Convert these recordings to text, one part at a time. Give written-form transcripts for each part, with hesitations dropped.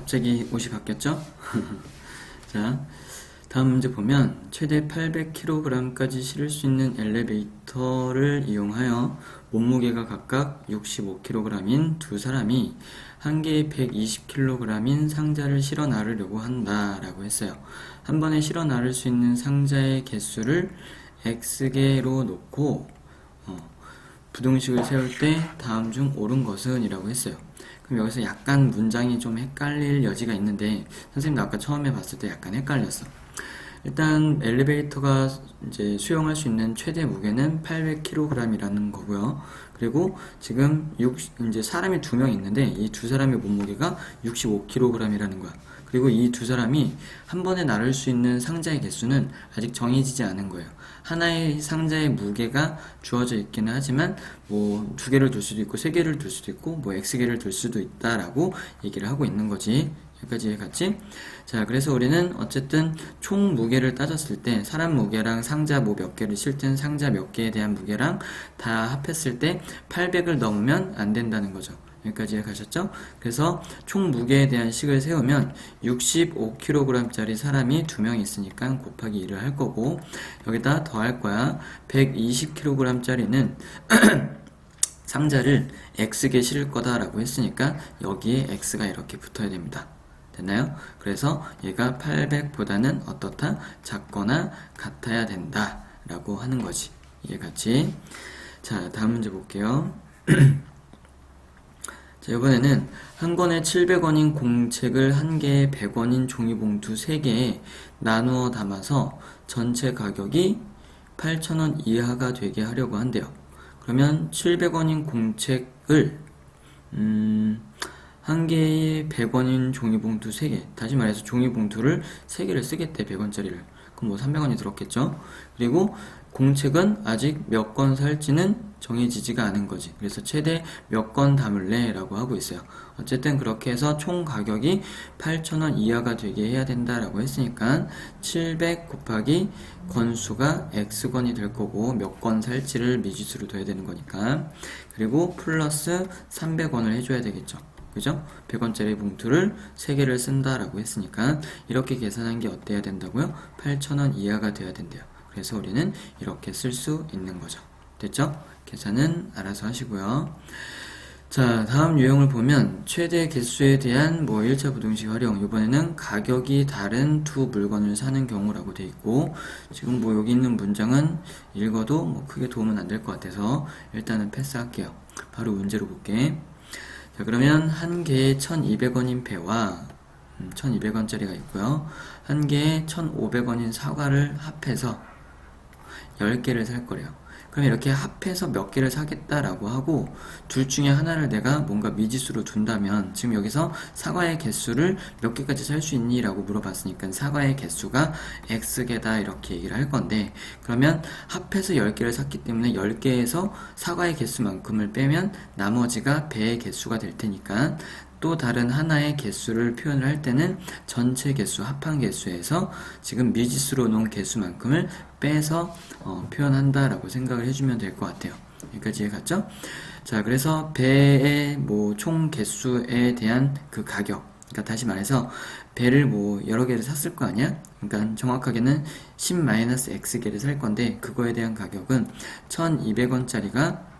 갑자기 옷이 바뀌었죠? 자, 다음 문제 보면 최대 800kg까지 실을 수 있는 엘리베이터를 이용하여 몸무게가 각각 65kg인 두 사람이 한 개에 120kg인 상자를 실어 나르려고 한다라고 했어요. 한 번에 실어 나를 수 있는 상자의 개수를 X개로 놓고 부등식을 세울 때 다음 중 옳은 것은 이라고 했어요. 그럼 여기서 약간 문장이 좀 헷갈릴 여지가 있는데 선생님도 아까 처음에 봤을 때 약간 헷갈렸어. 일단 엘리베이터가 이제 수용할 수 있는 최대 무게는 800kg이라는 거고요. 그리고 지금 이제 사람이 두 명 있는데 이 두 사람의 몸무게가 65kg이라는 거야. 그리고 이 두 사람이 한 번에 나를 수 있는 상자의 개수는 아직 정해지지 않은 거예요. 하나의 상자의 무게가 주어져 있기는 하지만 뭐 두 개를 둘 수도 있고 세 개를 둘 수도 있고 뭐 X개를 둘 수도 있다라고 얘기를 하고 있는 거지. 여기까지 이해갔지? 자, 그래서 우리는 어쨌든 총 무게를 따졌을 때 사람 무게랑 상자 뭐 몇 개를 실든 상자 몇 개에 대한 무게랑 다 합했을 때 800을 넘으면 안 된다는 거죠. 여기까지 가셨죠? 그래서 총 무게에 대한 식을 세우면 65kg짜리 사람이 2명 있으니까 곱하기 2를 할 거고 여기다 더 할 거야. 120kg짜리는 상자를 X개 실을 거다라고 했으니까 여기에 X가 이렇게 붙어야 됩니다. 됐나요? 그래서 얘가 800보다는 어떻다? 작거나 같아야 된다 라고 하는 거지. 이해갔지? 자, 다음 문제 볼게요. 자, 이번에는 한 권에 700원인 공책을 한 개에 100원인 종이봉투 3개에 나누어 담아서 전체 가격이 8,000원 이하가 되게 하려고 한대요. 그러면 700원인 공책을 한 개에 100원인 종이봉투 3개, 다시 말해서 종이봉투를 3개를 쓰겠대. 100원짜리를. 그럼 뭐 300원이 들었겠죠? 그리고 공책은 아직 몇 권 살지는 정해지지가 않은 거지. 그래서 최대 몇 권 담을래? 라고 하고 있어요. 어쨌든 그렇게 해서 총 가격이 8,000원 이하가 되게 해야 된다라고 했으니까 700 곱하기 권수가 X권이 될 거고 몇 권 살지를 미지수로 둬야 되는 거니까. 그리고 플러스 300원을 해줘야 되겠죠. 그죠? 100원짜리 봉투를 3개를 쓴다라고 했으니까 이렇게 계산한 게 어때야 된다고요? 8,000원 이하가 돼야 된대요. 그래서 우리는 이렇게 쓸 수 있는 거죠. 됐죠? 계산은 알아서 하시고요. 자, 다음 유형을 보면 최대 개수에 대한 1차 부등식 활용. 이번에는 가격이 다른 두 물건을 사는 경우라고 돼 있고 지금 여기 있는 문장은 읽어도 크게 도움은 안 될 것 같아서 일단은 패스할게요. 바로 문제로 볼게. 자, 그러면 한 개에 1,200원인 배와 1,200원짜리가 있고요. 한 개에 1,500원인 사과를 합해서 10개를 살 거래요. 그럼 이렇게 합해서 몇 개를 사겠다라고 하고 둘 중에 하나를 내가 뭔가 미지수로 둔다면 지금 여기서 사과의 개수를 몇 개까지 살 수 있니? 라고 물어봤으니까 사과의 개수가 X개다 이렇게 얘기를 할 건데 그러면 합해서 10개를 샀기 때문에 10개에서 사과의 개수만큼을 빼면 나머지가 배의 개수가 될 테니까 또 다른 하나의 개수를 표현을 할 때는 전체 개수, 합한 개수에서 지금 미지수로 놓은 개수만큼을 빼서 표현한다라고 생각을 해주면 될 것 같아요. 여기까지 이해갔죠? 자, 그래서 배의 총 개수에 대한 그 가격. 그러니까 다시 말해서 배를 여러 개를 샀을 거 아니야? 그러니까 정확하게는 10-X개를 살 건데 그거에 대한 가격은 1,200원짜리가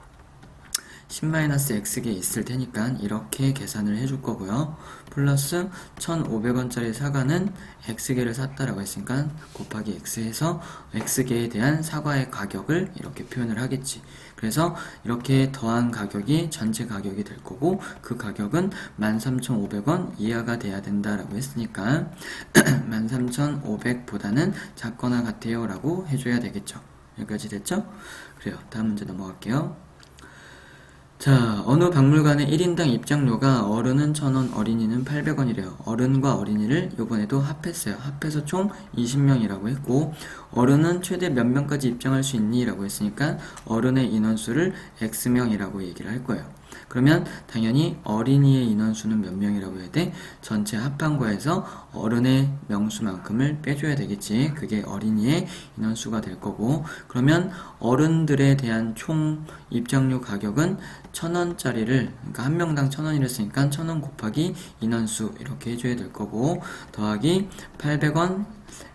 10-X개 있을 테니까 이렇게 계산을 해줄 거고요. 플러스 1,500원짜리 사과는 X개를 샀다라고 했으니까 곱하기 X 해서 X개에 대한 사과의 가격을 이렇게 표현을 하겠지. 그래서 이렇게 더한 가격이 전체 가격이 될 거고 그 가격은 13,500원 이하가 돼야 된다라고 했으니까 13,500보다는 작거나 같아요 라고 해줘야 되겠죠. 여기까지 됐죠? 그래요. 다음 문제 넘어갈게요. 자, 어느 박물관의 1인당 입장료가 어른은 1,000원, 어린이는 800원이래요. 어른과 어린이를 요번에도 합했어요. 합해서 총 20명이라고 했고 어른은 최대 몇 명까지 입장할 수 있니? 라고 했으니까 어른의 인원수를 X명이라고 얘기를 할 거예요. 그러면 당연히 어린이의 인원수는 몇 명이라고 해야 돼? 전체 합한 거에서 어른의 명수만큼을 빼줘야 되겠지. 그게 어린이의 인원수가 될 거고, 그러면 어른들에 대한 총 입장료 가격은 1,000원짜리를, 그러니까 한 명당 1,000원이랬으니까 1,000원 곱하기 인원수 이렇게 해줘야 될 거고, 더하기 800원,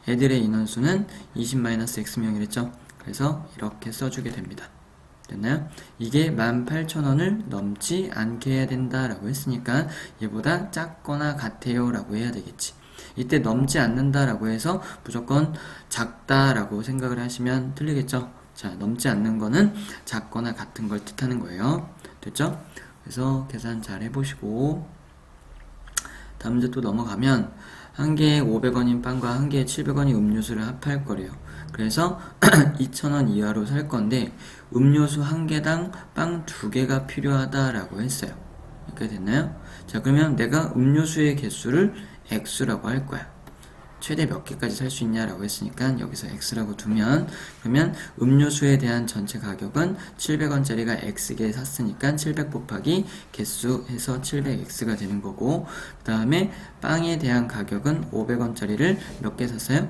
애들의 인원수는 20-X명이랬죠. 그래서 이렇게 써주게 됩니다. 됐나요? 이게 18,000원을 넘지 않게 해야 된다라고 했으니까 얘보다 작거나 같아요 라고 해야 되겠지. 이때 넘지 않는다라고 해서 무조건 작다라고 생각을 하시면 틀리겠죠. 자, 넘지 않는 거는 작거나 같은 걸 뜻하는 거예요. 됐죠? 그래서 계산 잘 해보시고 다음 문제 또 넘어가면 한 개에 500원인 빵과 한 개에 700원인 음료수를 합할 거래요. 그래서 2,000원 이하로 살 건데 음료수 한 개당 빵 2개가 필요하다라고 했어요. 이렇게 됐나요? 자, 그러면 내가 음료수의 개수를 X라고 할 거야. 최대 몇 개까지 살 수 있냐라고 했으니까 여기서 X라고 두면, 그러면 음료수에 대한 전체 가격은 700원짜리가 X개 샀으니까 700 곱하기 개수 해서 700X가 되는 거고, 그 다음에 빵에 대한 가격은 500원짜리를 몇 개 샀어요?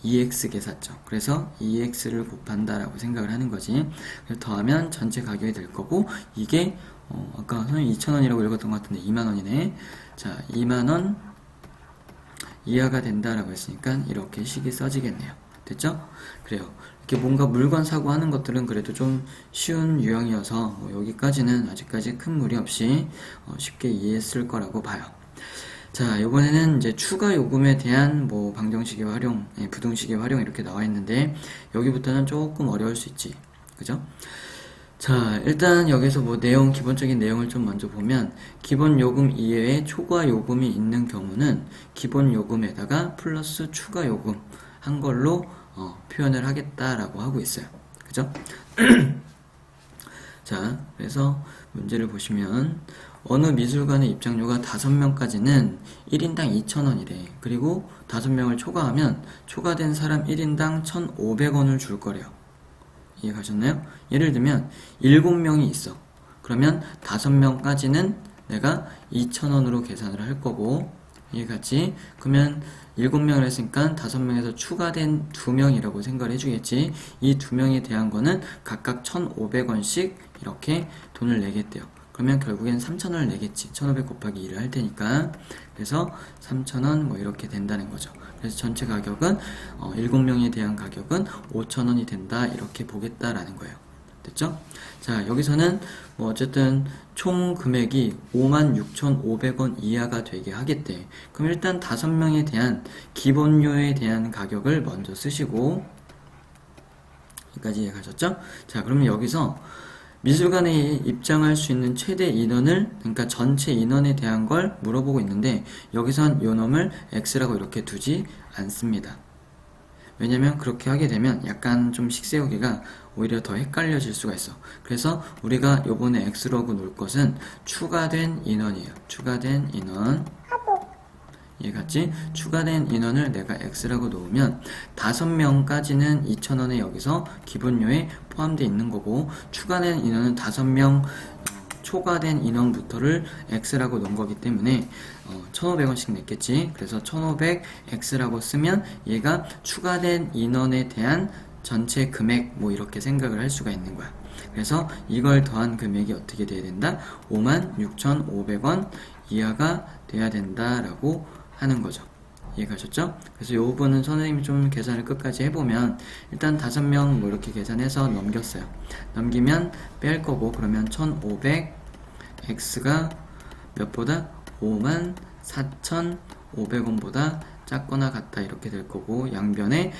2X개 샀죠. 그래서 2X를 곱한다라고 생각을 하는 거지. 그래서 더하면 전체 가격이 될 거고, 이게 아까 선생님 2,000원이라고 읽었던 것 같은데 2만원이네. 자, 2만원 이하가 된다라고 했으니까 이렇게 식이 써지겠네요. 됐죠? 그래요. 이렇게 뭔가 물건 사고 하는 것들은 그래도 좀 쉬운 유형이어서 여기까지는 아직까지 큰 무리 없이 쉽게 이해했을 거라고 봐요. 자, 이번에는 이제 추가 요금에 대한 뭐 방정식의 활용, 부등식의 활용 이렇게 나와 있는데 여기부터는 조금 어려울 수 있지. 그죠? 자, 일단 여기서 뭐 기본적인 내용을 좀 먼저 보면, 기본 요금 이외에 초과 요금이 있는 경우는 기본 요금에다가 플러스 추가 요금 한 걸로 표현을 하겠다라고 하고 있어요. 그죠? 자, 그래서 문제를 보시면 어느 미술관의 입장료가 5명까지는 1인당 2,000원이래. 그리고 5명을 초과하면 초과된 사람 1인당 1,500원을 줄 거래요. 이해 가셨나요? 예를 들면 7명이 있어. 그러면 5명까지는 내가 2,000원으로 계산을 할 거고, 이해 갔지? 그러면 7명을 했으니까 5명에서 추가된 2명이라고 생각을 해주겠지. 이 2명에 대한 거는 각각 1,500원씩 이렇게 돈을 내겠대요. 그러면 결국엔 3,000원을 내겠지. 1,500 곱하기 2를 할 테니까. 그래서 3,000원 뭐 이렇게 된다는 거죠. 그래서 전체 가격은 7명에 대한 가격은 5,000원이 된다 이렇게 보겠다라는 거예요. 됐죠? 자, 여기서는 뭐 어쨌든 총 금액이 56,500원 이하가 되게 하겠대. 그럼 일단 5명에 대한 기본료에 대한 가격을 먼저 쓰시고, 여기까지 이해가셨죠? 자, 그러면 여기서 미술관에 입장할 수 있는 최대 인원을, 그러니까 전체 인원에 대한 걸 물어보고 있는데 여기선 요놈을 X라고 이렇게 두지 않습니다. 왜냐면 그렇게 하게 되면 약간 좀 식세우기가 오히려 더 헷갈려질 수가 있어. 그래서 우리가 요번에 X라고 놓을 것은 추가된 인원이에요. 추가된 인원. 이해갔지? 추가된 인원을 내가 X라고 놓으면 5명까지는 2,000원에 여기서 기본료에 포함되어 있는 거고, 추가된 인원은 5명 초과된 인원부터를 X라고 놓은 거기 때문에 1,500원씩 냈겠지. 그래서 1,500X라고 쓰면 얘가 추가된 인원에 대한 전체 금액 뭐 이렇게 생각을 할 수가 있는 거야. 그래서 이걸 더한 금액이 어떻게 돼야 된다? 56,500원 이하가 돼야 된다라고 하는 거죠. 이해가셨죠? 그래서 이 부분은 선생님이 좀 계산을 끝까지 해보면 일단 5명 뭐 이렇게 계산해서 넘겼어요. 넘기면 뺄 거고, 그러면 1,500X가 몇보다 54,500원보다 작거나 같다 이렇게 될 거고, 양변에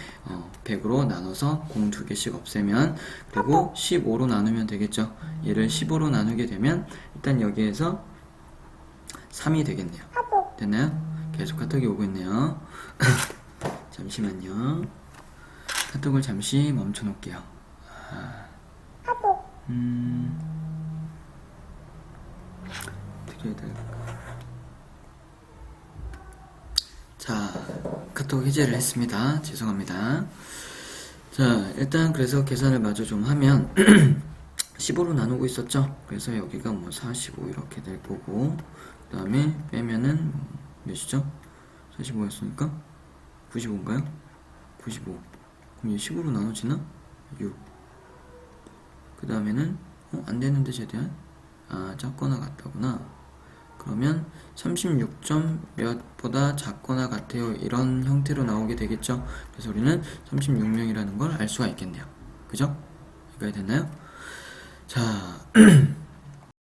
100으로 나눠서 공 2개씩 없애면, 그리고 15로 나누면 되겠죠. 얘를 15로 나누게 되면 일단 여기에서 3이 되겠네요. 됐나요? 계속 카톡이 오고 있네요. 잠시만요. 카톡을 잠시 멈춰 놓을게요. 드려야 될까? 자, 카톡 해제를 했습니다. 죄송합니다. 자, 일단 그래서 계산을 마저 좀 하면 15로 나누고 있었죠. 그래서 여기가 뭐 45 이렇게 될 거고, 그 다음에 빼면은 몇이죠? 45였으니까 95인가요? 95. 그럼 얘 15로 나눠지나? 6. 그 다음에는 안 되는데 최대한 작거나 같다구나. 그러면 36점 몇보다 작거나 같아요. 이런 형태로 나오게 되겠죠. 그래서 우리는 36명이라는 걸 알 수가 있겠네요. 그죠? 여기까지 됐나요? 자